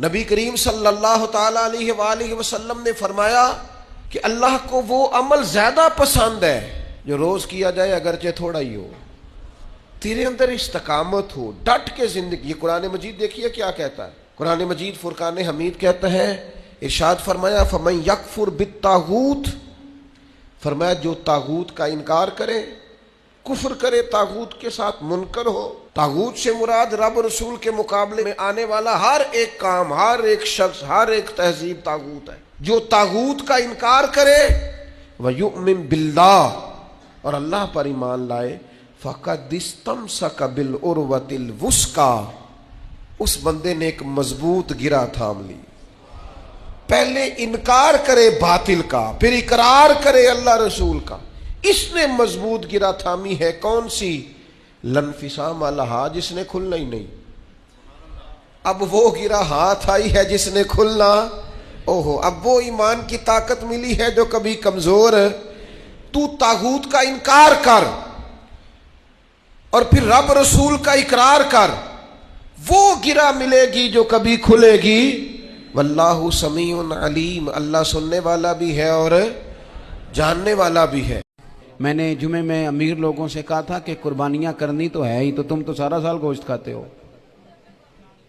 نبی کریم صلی اللہ تعالیٰ علیہ وآلہ وسلم نے فرمایا کہ اللہ کو وہ عمل زیادہ پسند ہے جو روز کیا جائے اگرچہ تھوڑا ہی ہو، تیرے اندر استقامت ہو، ڈٹ کے زندگی۔ یہ قرآن مجید دیکھیے کیا کہتا ہے، قرآن مجید فرقان حمید کہتا ہے، ارشاد فرمایا فَمَن يَكْفُرْ بِالطَّاغُوتِ، فرمایا جو طاغوت کا انکار کرے، کفر کرے، طاغوت کے ساتھ منکر ہو۔ طاغوت سے مراد رب رسول کے مقابلے میں آنے والا ہر ایک کام، ہر ایک شخص، ہر ایک تہذیب طاغوت ہے۔ جو طاغوت کا انکار کرے وَيُؤْمِن بِاللَّهِ، اور اللہ پر ایمان لائے، فَقَدِ اسْتَمْسَكَ بِالْعُرْوَةِ الْوُثْقَىٰ، اس بندے نے ایک مضبوط گرہ تھام لی۔ پہلے انکار کرے باطل کا، پھر اقرار کرے اللہ رسول کا، اس نے مضبوط گرہ تھامی ہے۔ کون سی؟ لَنْفِصَامَ لَهَا، جس نے کھلنا ہی نہیں۔ اب وہ گرہ ہاتھ آئی ہے جس نے کھلنا، اوہو، اب وہ ایمان کی طاقت ملی ہے جو کبھی کمزور۔ تو طاغوت کا انکار کر اور پھر رب رسول کا اقرار کر، وہ گرہ ملے گی جو کبھی کھلے گی۔ واللہ سمیع علیم، اللہ سننے والا بھی ہے اور جاننے والا بھی ہے۔ میں نے جمعے میں امیر لوگوں سے کہا تھا کہ قربانیاں کرنی تو ہے ہی، تو تم تو سارا سال گوشت کھاتے ہو۔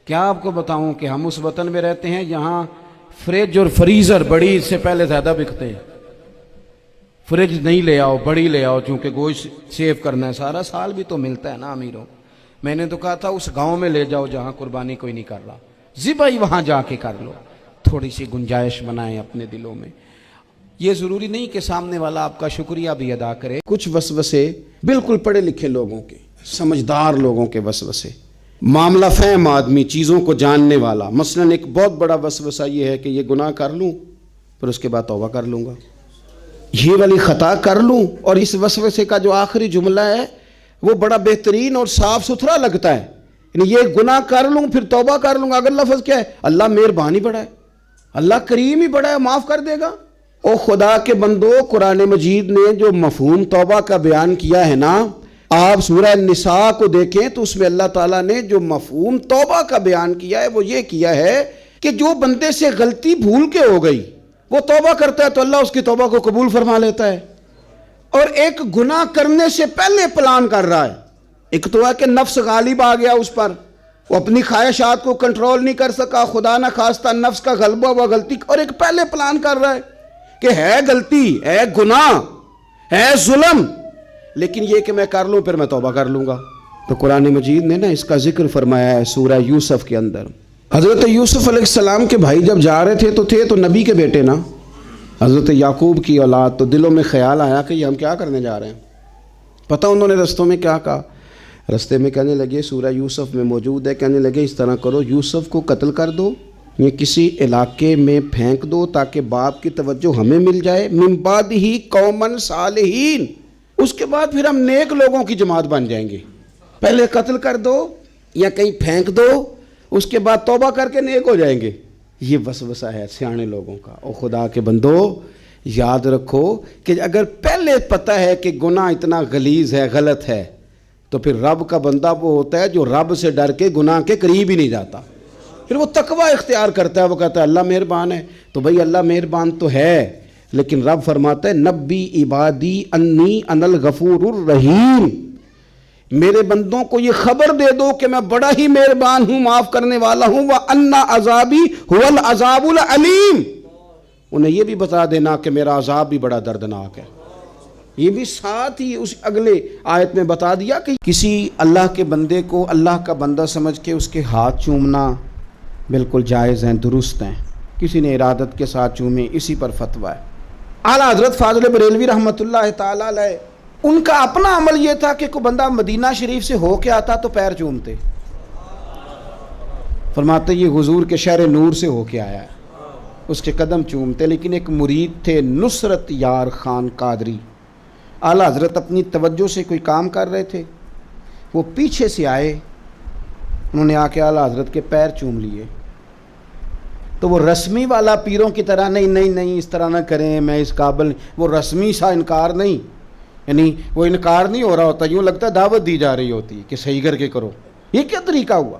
کیا آپ کو بتاؤں کہ ہم اس وطن میں رہتے ہیں جہاں فریج اور فریزر بڑی اس سے پہلے زیادہ بکتے ہیں۔ فریج نہیں لے آؤ، بڑی لے آؤ، چونکہ گوشت سیو کرنا ہے، سارا سال بھی تو ملتا ہے نا امیروں۔ میں نے تو کہا تھا اس گاؤں میں لے جاؤ جہاں قربانی کوئی نہیں کر رہا، ذبح ہی وہاں جا کے کر لو، تھوڑی سی گنجائش بنائیں اپنے دلوں میں۔ یہ ضروری نہیں کہ سامنے والا آپ کا شکریہ بھی ادا کرے۔ کچھ وسوسے بالکل پڑھے لکھے لوگوں کے، سمجھدار لوگوں کے وسوسے، معاملہ فہم آدمی، چیزوں کو جاننے والا۔ مثلا ایک بہت بڑا وسوسہ یہ ہے کہ یہ گناہ کر لوں پھر اس کے بعد توبہ کر لوں گا، یہ والی خطا کر لوں، اور اس وسوسے کا جو آخری جملہ ہے وہ بڑا بہترین اور صاف ستھرا لگتا ہے، یعنی یہ گناہ کر لوں پھر توبہ کر لوں گا۔ اگر لفظ کیا ہے؟ اللہ مہربان ہی بڑا ہے، اللہ کریم ہی بڑا ہے، معاف کر دے گا۔ او خدا کے بندو، قرآن مجید نے جو مفہوم توبہ کا بیان کیا ہے نا، آپ سورہ نساء کو دیکھیں تو اس میں اللہ تعالیٰ نے جو مفہوم توبہ کا بیان کیا ہے وہ یہ کیا ہے کہ جو بندے سے غلطی بھول کے ہو گئی وہ توبہ کرتا ہے تو اللہ اس کی توبہ کو قبول فرما لیتا ہے۔ اور ایک گناہ کرنے سے پہلے پلان کر رہا ہے، ایک تو ہے کہ نفس غالب آ گیا اس پر، وہ اپنی خواہشات کو کنٹرول نہیں کر سکا، خدا نہ خواستہ نفس کا غلبہ ہوا غلطی، اور ایک پہلے پلان کر رہا ہے کہ ہے غلطی، ہے گناہ، ہے ظلم، لیکن یہ کہ میں کر لوں پھر میں توبہ کر لوں گا۔ تو قرآن مجید نے نا اس کا ذکر فرمایا ہے سورہ یوسف کے اندر۔ حضرت یوسف علیہ السلام کے بھائی جب جا رہے تھے تو نبی کے بیٹے نا، حضرت یعقوب کی اولاد، تو دلوں میں خیال آیا کہ یہ ہم کیا کرنے جا رہے ہیں۔ پتہ انہوں نے رستوں میں کیا کہا؟ رستے میں کہنے لگے، سورہ یوسف میں موجود ہے، کہنے لگے اس طرح کرو، یوسف کو قتل کر دو، یہ کسی علاقے میں پھینک دو تاکہ باپ کی توجہ ہمیں مل جائے، من بعد ہی قومن صالحین، اس کے بعد پھر ہم نیک لوگوں کی جماعت بن جائیں گے۔ پہلے قتل کر دو یا کہیں پھینک دو، اس کے بعد توبہ کر کے نیک ہو جائیں گے۔ یہ وسوسہ ہے سیانے لوگوں کا۔ او خدا کے بندو، یاد رکھو کہ اگر پہلے پتہ ہے کہ گناہ اتنا غلیظ ہے، غلط ہے، تو پھر رب کا بندہ وہ ہوتا ہے جو رب سے ڈر کے گناہ کے قریب ہی نہیں جاتا، پھر وہ تقوی اختیار کرتا ہے، وہ کہتا ہے اللہ مہربان ہے۔ تو بھئی اللہ مہربان تو ہے، لیکن رب فرماتا ہے نبی عبادی انی انا الغفور الرحیم، میرے بندوں کو یہ خبر دے دو کہ میں بڑا ہی مہربان ہوں، معاف کرنے والا ہوں، وَأَنَّ عَذَابِي هُوَ الْعَذَابُ الْعَلِيمُ، انہیں یہ بھی بتا دینا کہ میرا عذاب بھی بڑا دردناک ہے۔ یہ بھی ساتھ ہی اس اگلے آیت میں بتا دیا کہ کسی اللہ کے بندے کو اللہ کا بندہ سمجھ کے اس کے ہاتھ چومنا بالکل جائز ہیں، درست ہیں، کسی نے ارادت کے ساتھ چومے، اسی پر فتویٰ ہے۔ اعلیٰ حضرت فاضل بریلوی رحمۃ اللہ تعالیٰ علیہ، ان کا اپنا عمل یہ تھا کہ کوئی بندہ مدینہ شریف سے ہو کے آتا تو پیر چومتے، فرماتے یہ حضور کے شہر نور سے ہو کے آیا ہے، اس کے قدم چومتے۔ لیکن ایک مرید تھے نصرت یار خان قادری، اعلیٰ حضرت اپنی توجہ سے کوئی کام کر رہے تھے، وہ پیچھے سے آئے، انہوں نے آ کے اعلیٰ حضرت کے پیر چوم لیے۔ تو وہ رسمی والا پیروں کی طرح نہیں اس طرح نہ کریں، میں اس قابل، وہ رسمی سا انکار نہیں، یعنی وہ انکار نہیں ہو رہا ہوتا، یوں لگتا ہے دعوت دی جا رہی ہوتی کہ صحیح کر کے کرو۔ یہ کیا طریقہ ہوا؟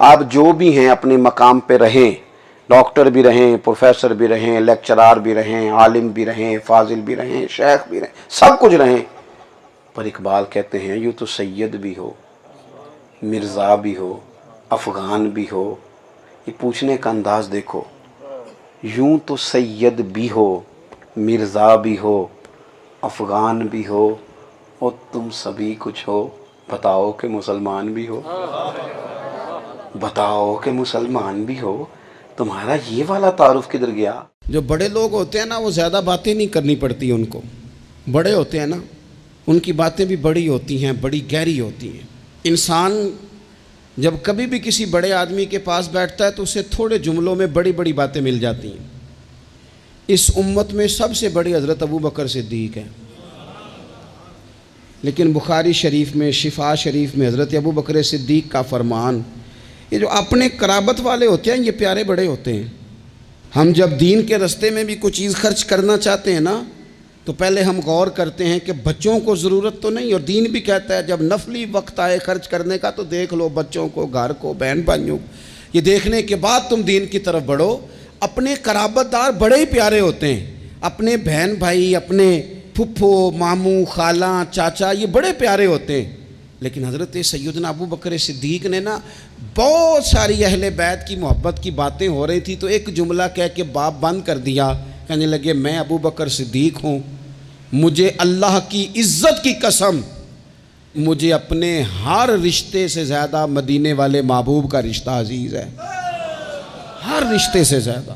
آپ جو بھی ہیں اپنے مقام پہ رہیں، ڈاکٹر بھی رہیں، پروفیسر بھی رہیں، لیکچرار بھی رہیں، عالم بھی رہیں، فاضل بھی رہیں، شیخ بھی رہیں، سب کچھ رہیں، پر اقبال کہتے ہیں یوں تو سید بھی ہو، مرزا بھی ہو، افغان بھی ہو. یہ پوچھنے کا انداز دیکھو، یوں تو سید بھی ہو، مرزا بھی ہو، افغان بھی ہو، اور تم سبھی کچھ ہو، بتاؤ کہ مسلمان بھی ہو، بتاؤ کہ مسلمان بھی ہو. تمہارا یہ والا تعارف کدھر گیا؟ جو بڑے لوگ ہوتے ہیں نا وہ زیادہ باتیں نہیں کرنی پڑتی ان کو. بڑے ہوتے ہیں نا ان کی باتیں بھی بڑی ہوتی ہیں، بڑی گہری ہوتی ہیں. انسان جب کبھی بھی کسی بڑے آدمی کے پاس بیٹھتا ہے تو اسے تھوڑے جملوں میں بڑی بڑی باتیں مل جاتی ہیں. اس امت میں سب سے بڑی حضرت ابو بکر صدیق ہے، لیکن بخاری شریف میں، شفا شریف میں حضرت ابو بکر صدیق کا فرمان، یہ جو اپنے قرابت والے ہوتے ہیں یہ پیارے بڑے ہوتے ہیں. ہم جب دین کے رستے میں بھی کوئی چیز خرچ کرنا چاہتے ہیں نا تو پہلے ہم غور کرتے ہیں کہ بچوں کو ضرورت تو نہیں. اور دین بھی کہتا ہے جب نفلی وقت آئے خرچ کرنے کا تو دیکھ لو بچوں کو، گھر کو، بہن بھائیوں کو. یہ دیکھنے کے بعد تم دین کی طرف بڑھو. اپنے قرابت دار بڑے ہی پیارے ہوتے ہیں، اپنے بہن بھائی، اپنے پھپھو، ماموں، خالہ، چاچا، یہ بڑے پیارے ہوتے ہیں. لیکن حضرت سیدنا ابو بکر صدیق نے نا بہت ساری اہل بیت کی محبت کی باتیں ہو رہی تھی تو ایک جملہ کہہ کے باب بند کر دیا. کہنے لگے میں ابو بکر صدیق ہوں، مجھے اللہ کی عزت کی قسم، مجھے اپنے ہر رشتے سے زیادہ مدینے والے محبوب کا رشتہ عزیز ہے. ہر رشتے سے زیادہ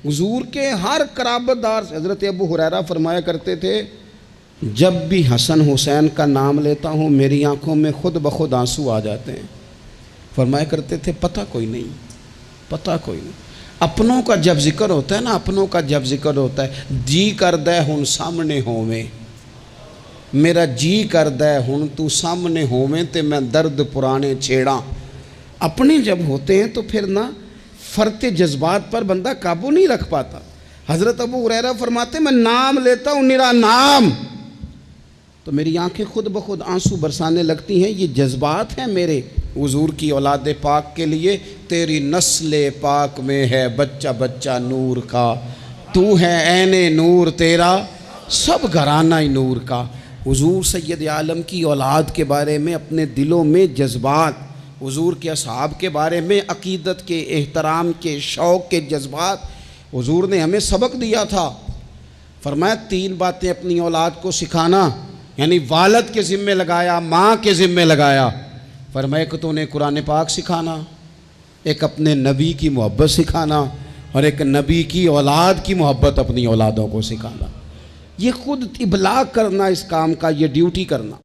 حضور کے ہر قرابت دار سے. حضرت ابو ہریرہ فرمایا کرتے تھے جب بھی حسن حسین کا نام لیتا ہوں میری آنکھوں میں خود بخود آنسو آ جاتے ہیں. فرمایا کرتے تھے پتہ کوئی نہیں، پتہ کوئی نہیں. اپنوں کا جب ذکر ہوتا ہے نا، اپنوں کا جب ذکر ہوتا ہے، جی کردہ ہن سامنے ہوویں، میرا جی کردہ ہن تو سامنے ہوویں تے میں درد پرانے چھیڑاں. اپنے جب ہوتے ہیں تو پھر نا فرط جذبات پر بندہ قابو نہیں رکھ پاتا. حضرت ابو ہریرہ فرماتے میں نام لیتا ہوں میرا نام تو میری آنکھیں خود بخود آنسو برسانے لگتی ہیں. یہ جذبات ہیں میرے حضور کی اولاد پاک کے لیے. تیری نسل پاک میں ہے بچہ بچہ نور کا، تو ہے عین نور تیرا سب گھرانہ نور کا. حضور سید عالم کی اولاد کے بارے میں اپنے دلوں میں جذبات، حضور کے اصحاب کے بارے میں عقیدت کے، احترام کے، شوق کے جذبات. حضور نے ہمیں سبق دیا تھا، فرمایا 3 باتیں اپنی اولاد کو سکھانا، یعنی والد کے ذمے لگایا، ماں کے ذمے لگایا. فرمایا کہ تو انہیں قرآن پاک سکھانا، ایک اپنے نبی کی محبت سکھانا، اور ایک نبی کی اولاد کی محبت اپنی اولادوں کو سکھانا. یہ خود ابلاغ کرنا اس کام کا، یہ ڈیوٹی کرنا.